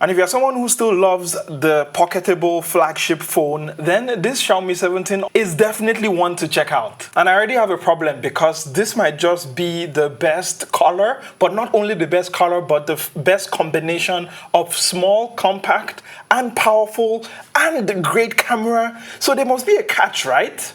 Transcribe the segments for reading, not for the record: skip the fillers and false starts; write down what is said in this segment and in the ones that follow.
And if you're someone who still loves the pocketable flagship phone, then this Xiaomi 17 is definitely one to check out. And I already have a problem because this might just be the best color, but not only the best color, but the best combination of small, compact, and powerful, and great camera. So there must be a catch, right?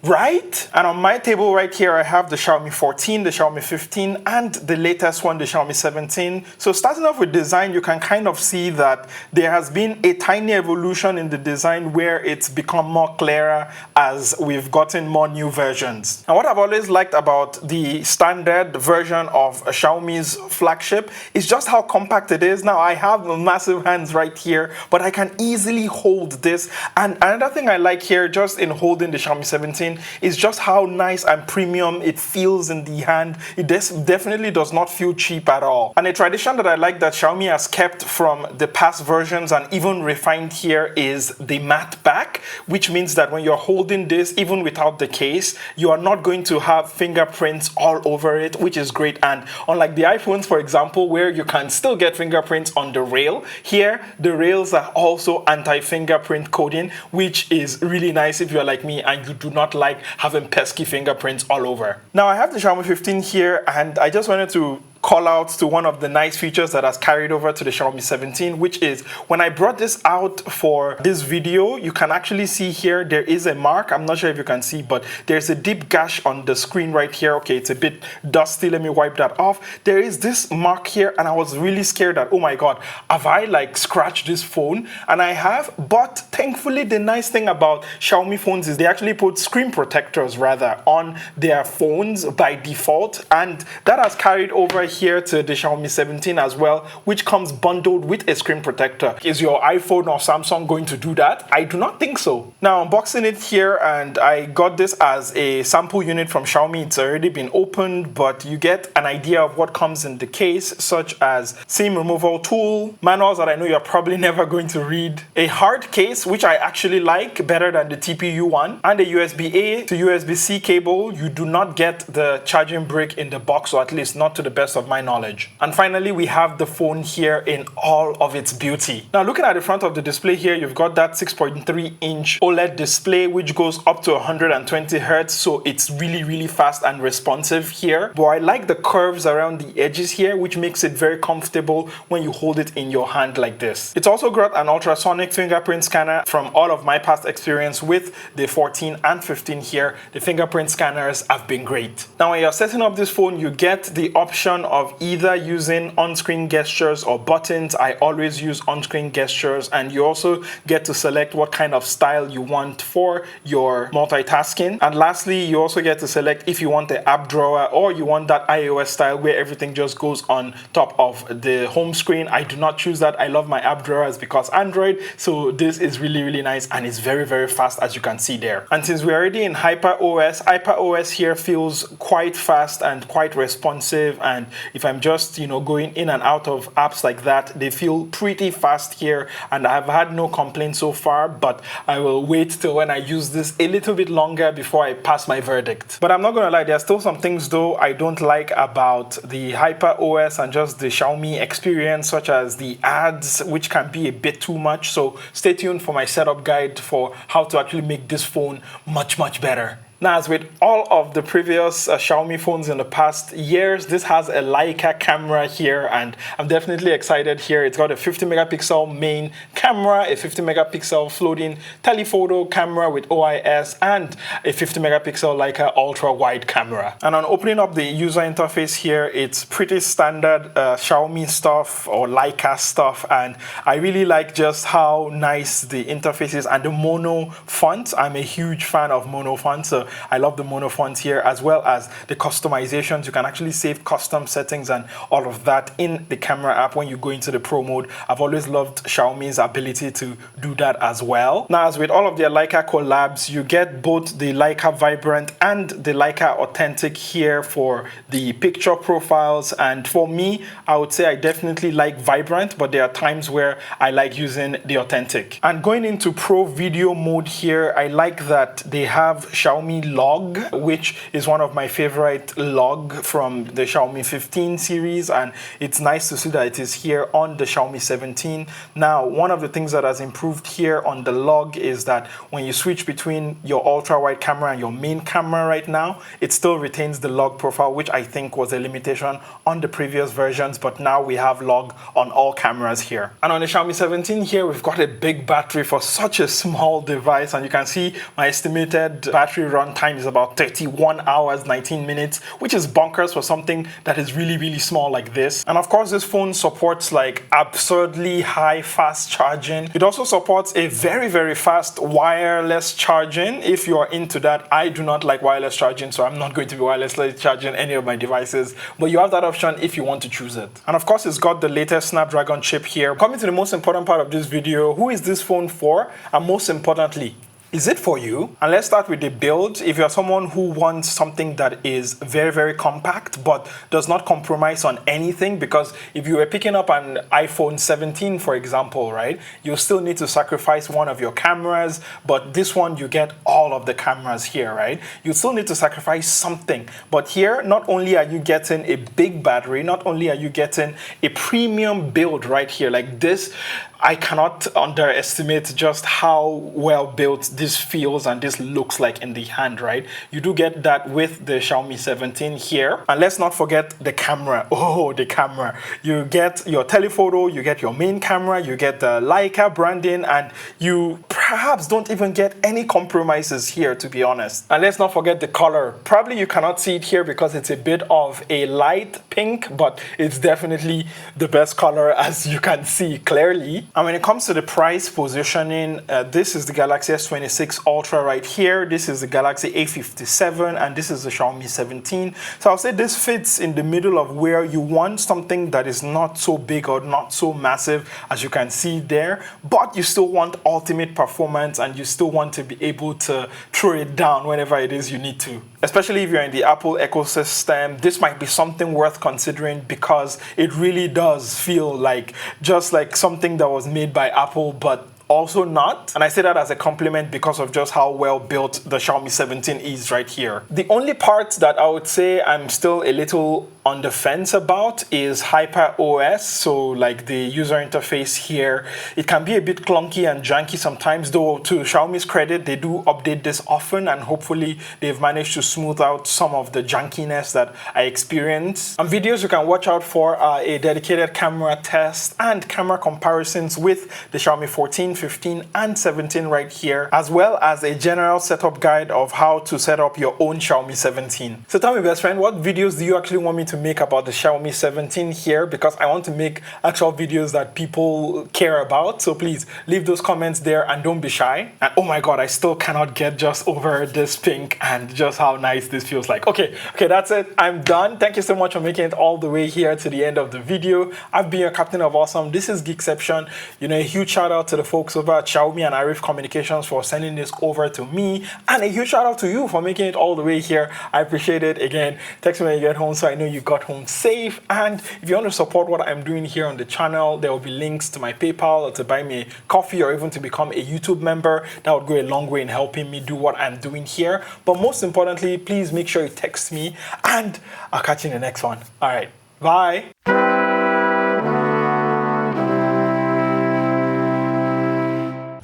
Right? And on my table right here, I have the Xiaomi 14, the Xiaomi 15, and the latest one, the Xiaomi 17. So starting off with design, you can kind of see that there has been a tiny evolution in the design where it's become more clearer as we've gotten more new versions. And what I've always liked about the standard version of Xiaomi's flagship is just how compact it is. Now, I have massive hands right here, but I can easily hold this. And another thing I like here, just in holding the Xiaomi 17, is just how nice and premium it feels in the hand. It definitely does not feel cheap at all. And a tradition that I like that Xiaomi has kept from the past versions and even refined here is the matte back, which means that when you're holding this, even without the case, you are not going to have fingerprints all over it, which is great. And unlike the iPhones, for example, where you can still get fingerprints on the rail, here the rails are also anti-fingerprint coating, which is really nice if you're like me and you do not like having pesky fingerprints all over. Now I have the Xiaomi 15 here, and I just wanted to call out to one of the nice features that has carried over to the Xiaomi 17, which is when I brought this out for this video, you can actually see here there is a mark. I'm not sure if you can see, but there's a deep gash on the screen right here. Okay, it's a bit dusty. Let me wipe that off. There is this mark here, and I was really scared that, oh my god, have I like scratched this phone? And I have, but thankfully the nice thing about Xiaomi phones is they actually put screen protectors rather on their phones by default, and that has carried over here to the Xiaomi 17 as well, which comes bundled with a screen protector. Is your iPhone or Samsung going to do that? I do not think so. Now unboxing it here, and I got this as a sample unit from Xiaomi. It's already been opened, but you get an idea of what comes in the case, such as SIM removal tool, manuals that I know you're probably never going to read, a hard case, which I actually like better than the TPU one, and a USB-A to USB-C cable. You do not get the charging brick in the box, or at least not to the best of my knowledge. And finally, we have the phone here in all of its beauty. Now looking at the front of the display here, you've got that 6.3-inch OLED display, which goes up to 120 Hz, so it's really fast and responsive here. But I like the curves around the edges here, which makes it very comfortable when you hold it in your hand like this. It's also got an ultrasonic fingerprint scanner. From all of my past experience with the 14 and 15 here, the fingerprint scanners have been great. Now when you're setting up this phone, you get the option of either using on-screen gestures or buttons. I always use on-screen gestures, and you also get to select what kind of style you want for your multitasking. And lastly, you also get to select if you want the app drawer or you want that iOS style where everything just goes on top of the home screen. I do not choose that. I love my app drawers because Android, so this is really nice, and it's very fast, as you can see there. And since we're already in HyperOS, HyperOS here feels quite fast and quite responsive, and if I'm just going in and out of apps like that, they feel pretty fast here, and I've had no complaints so far, but I will wait till when I use this a little bit longer before I pass my verdict. But I'm not gonna lie, there's still some things though I don't like about the HyperOS and just the Xiaomi experience, such as the ads, which can be a bit too much. So stay tuned for my setup guide for how to actually make this phone much better. Now, as with all of the previous Xiaomi phones in the past years, this has a Leica camera here, and I'm definitely excited here. It's got a 50 megapixel main camera, a 50 megapixel floating telephoto camera with OIS, and a 50 megapixel Leica ultra wide camera. And on opening up the user interface here, it's pretty standard Xiaomi stuff or Leica stuff, and I really like just how nice the interface is, and the mono font. I'm a huge fan of mono fonts, so I love the mono font here, as well as the customizations. You can actually save custom settings and all of that in the camera app when you go into the Pro mode. I've always loved Xiaomi's ability to do that as well. Now, as with all of their Leica collabs, you get both the Leica Vibrant and the Leica Authentic here for the picture profiles. And for me, I would say I definitely like Vibrant, but there are times where I like using the Authentic. And going into Pro video mode here, I like that they have Xiaomi Xiaomi Log, which is one of my favorite log from the Xiaomi 15 series, and it's nice to see that it is here on the Xiaomi 17. Now, one of the things that has improved here on the Log is that when you switch between your ultra-wide camera and your main camera right now, it still retains the log profile, which I think was a limitation on the previous versions, but now we have log on all cameras here. And on the Xiaomi 17 here, we've got a big battery for such a small device, and you can see my estimated battery run time is about 31 hours 19 minutes, which is bonkers for something that is really small like this. And of course, this phone supports like absurdly high fast charging. It also supports a very fast wireless charging if you are into that. I do not like wireless charging, so I'm not going to be wirelessly charging any of my devices, but you have that option if you want to choose it. And of course, it's got the latest Snapdragon chip here. Coming to the most important part of this video, who is this phone for? And most importantly, is it for you? And let's start with the build. If you're someone who wants something that is very compact but does not compromise on anything, because if you were picking up an iPhone 17, for example, right, you still need to sacrifice one of your cameras, but this one you get all of the cameras here, right? You still need to sacrifice something. But here, not only are you getting a big battery, not only are you getting a premium build right here, like this, I cannot underestimate just how well built this feels and this looks like in the hand, right? You do get that with the Xiaomi 17 here. And let's not forget the camera. Oh, the camera. You get your telephoto, you get your main camera, you get the Leica branding, and you perhaps don't even get any compromises here, to be honest. And let's not forget the color. Probably you cannot see it here because it's a bit of a light pink, but it's definitely the best color, as you can see clearly. And when it comes to the price positioning, this is the Galaxy S26 Ultra right here. This is the Galaxy A57, and this is the Xiaomi 17. So I'll say this fits in the middle of where you want something that is not so big or not so massive, as you can see there, but you still want ultimate performance and you still want to be able to throw it down whenever it is you need to. Especially if you're in the Apple ecosystem, this might be something worth considering because it really does feel like just like something that was made by Apple, but also not. And I say that as a compliment because of just how well built the Xiaomi 17 is right here. The only part that I would say I'm still a little on the fence about is HyperOS. So like the user interface here, it can be a bit clunky and janky sometimes, though to Xiaomi's credit, they do update this often, and hopefully they've managed to smooth out some of the jankiness that I experience. And videos you can watch out for are a dedicated camera test and camera comparisons with the Xiaomi 14, 15 and 17 right here, as well as a general setup guide of how to set up your own Xiaomi 17. So tell me, best friend, what videos do you actually want me to make about the Xiaomi 17 here? Because I want to make actual videos that people care about. So please leave those comments there and don't be shy. And oh my god, I still cannot get just over this pink and just how nice this feels like. Okay, that's it. I'm done. Thank you so much for making it all the way here to the end of the video. I've been your Captain of Awesome. This is Geekception. You know, a huge shout out to the folks over at Xiaomi and Arif Communications for sending this over to me, and a huge shout out to you for making it all the way here. I appreciate it. Again, text me when you get home so I know you got home safe. And if you want to support what I'm doing here on the channel, there will be links to my PayPal or to buy me a coffee or even to become a YouTube member. That would go a long way in helping me do what I'm doing here. But most importantly, please make sure you text me, and I'll catch you in the next one. All right, bye.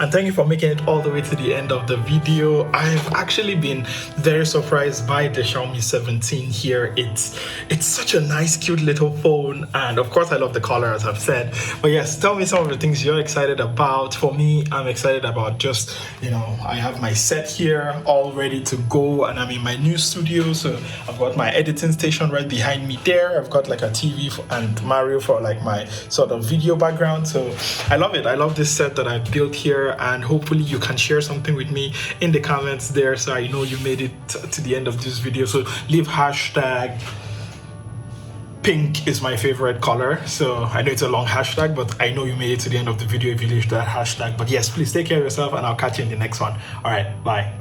And thank you for making it all the way to the end of the video. I've actually been very surprised by the Xiaomi 17 here. It's such a nice, cute little phone. And of course, I love the color, as I've said. But yes, tell me some of the things you're excited about. For me, I'm excited about just, you know, I have my set here all ready to go. And I'm in my new studio. So I've got my editing station right behind me there. I've got like a TV and Mario for like my sort of video background. So I love it. I love this set that I've built here. And hopefully you can share something with me in the comments there so I know you made it to the end of this video. So leave hashtag pink is my favorite color. So I know it's a long hashtag, but I know you made it to the end of the video if you leave that hashtag. But yes, please take care of yourself and I'll catch you in the next one. All right, bye.